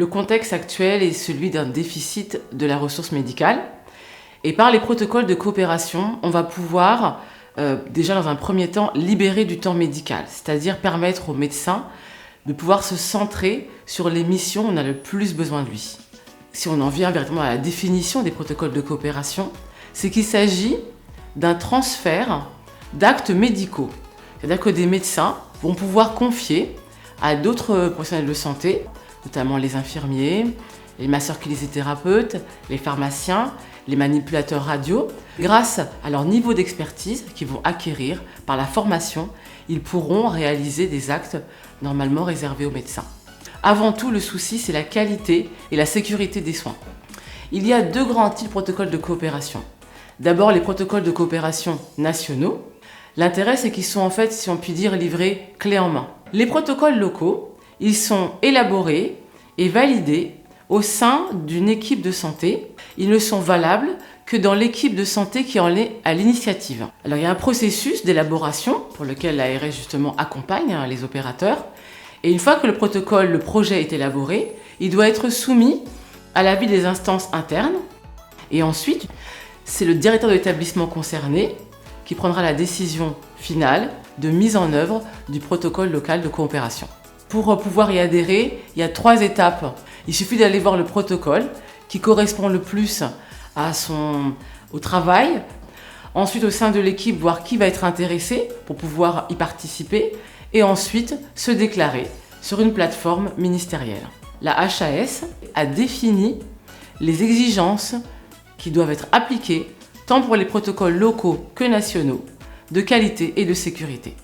Le contexte actuel est celui d'un déficit de la ressource médicale. Et par les protocoles de coopération, on va pouvoir, déjà dans un premier temps, libérer du temps médical, c'est-à-dire permettre aux médecins de pouvoir se centrer sur les missions où on a le plus besoin de lui. Si on en vient véritablement à la définition des protocoles de coopération, c'est qu'il s'agit d'un transfert d'actes médicaux. C'est-à-dire que des médecins vont pouvoir confier à d'autres professionnels de santé, notamment les infirmiers, les masseurs-kinésithérapeutes, les pharmaciens, les manipulateurs radio. Grâce à leur niveau d'expertise qu'ils vont acquérir par la formation, ils pourront réaliser des actes normalement réservés aux médecins. Avant tout, le souci, c'est la qualité et la sécurité des soins. Il y a deux grands types de protocoles de coopération. D'abord, les protocoles de coopération nationaux. L'intérêt, c'est qu'ils sont en fait, si on peut dire, livrés clé en main. Les protocoles locaux, ils sont élaborés et validés au sein d'une équipe de santé. Ils ne sont valables que dans l'équipe de santé qui en est à l'initiative. Alors il y a un processus d'élaboration pour lequel l'ARS justement accompagne les opérateurs. Et une fois que le projet est élaboré, il doit être soumis à l'avis des instances internes. Et ensuite, c'est le directeur de l'établissement concerné qui prendra la décision finale de mise en œuvre du protocole local de coopération. Pour pouvoir y adhérer, il y a 3 étapes. Il suffit d'aller voir le protocole qui correspond le plus au travail. Ensuite, au sein de l'équipe, voir qui va être intéressé pour pouvoir y participer. Et ensuite, se déclarer sur une plateforme ministérielle. La HAS a défini les exigences qui doivent être appliquées tant pour les protocoles locaux que nationaux, de qualité et de sécurité.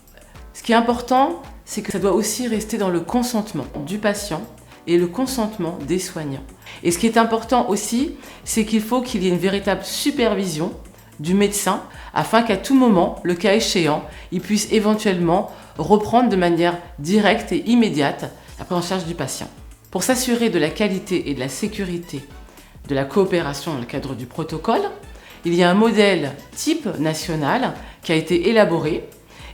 Ce qui est important, c'est que ça doit aussi rester dans le consentement du patient et le consentement des soignants. Et ce qui est important aussi, c'est qu'il faut qu'il y ait une véritable supervision du médecin afin qu'à tout moment, le cas échéant, il puisse éventuellement reprendre de manière directe et immédiate la prise en charge du patient. Pour s'assurer de la qualité et de la sécurité de la coopération dans le cadre du protocole, il y a un modèle type national qui a été élaboré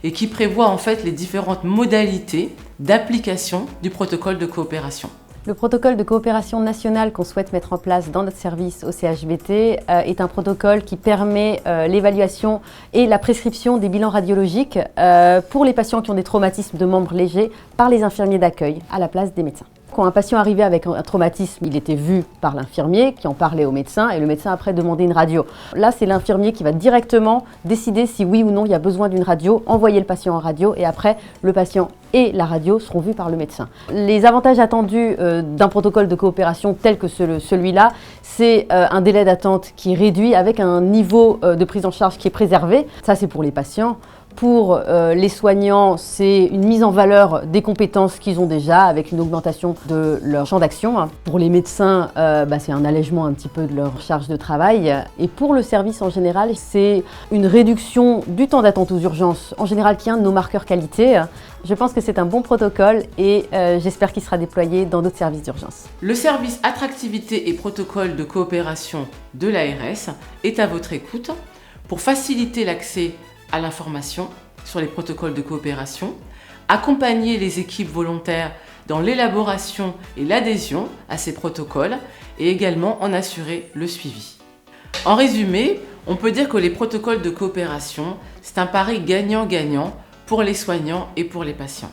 et qui prévoit en fait les différentes modalités d'application du protocole de coopération. Le protocole de coopération nationale qu'on souhaite mettre en place dans notre service au CHBT est un protocole qui permet l'évaluation et la prescription des bilans radiologiques pour les patients qui ont des traumatismes de membres légers par les infirmiers d'accueil à la place des médecins. Quand un patient arrivait avec un traumatisme, il était vu par l'infirmier qui en parlait au médecin et le médecin après demandait une radio. Là, c'est l'infirmier qui va directement décider si oui ou non il y a besoin d'une radio, envoyer le patient en radio et après le patient et la radio seront vus par le médecin. Les avantages attendus d'un protocole de coopération tel que celui-là, c'est un délai d'attente qui est réduit avec un niveau de prise en charge qui est préservé. Ça, c'est pour les patients. Pour les soignants, c'est une mise en valeur des compétences qu'ils ont déjà avec une augmentation de leur champ d'action. Pour les médecins, c'est un allègement un petit peu de leur charge de travail. Et pour le service en général, c'est une réduction du temps d'attente aux urgences, en général qui est un de nos marqueurs qualité. Je pense que c'est un bon protocole et j'espère qu'il sera déployé dans d'autres services d'urgence. Le service attractivité et protocole de coopération de l'ARS est à votre écoute pour faciliter l'accès à l'information sur les protocoles de coopération, accompagner les équipes volontaires dans l'élaboration et l'adhésion à ces protocoles et également en assurer le suivi. En résumé, on peut dire que les protocoles de coopération, c'est un pari gagnant-gagnant pour les soignants et pour les patients.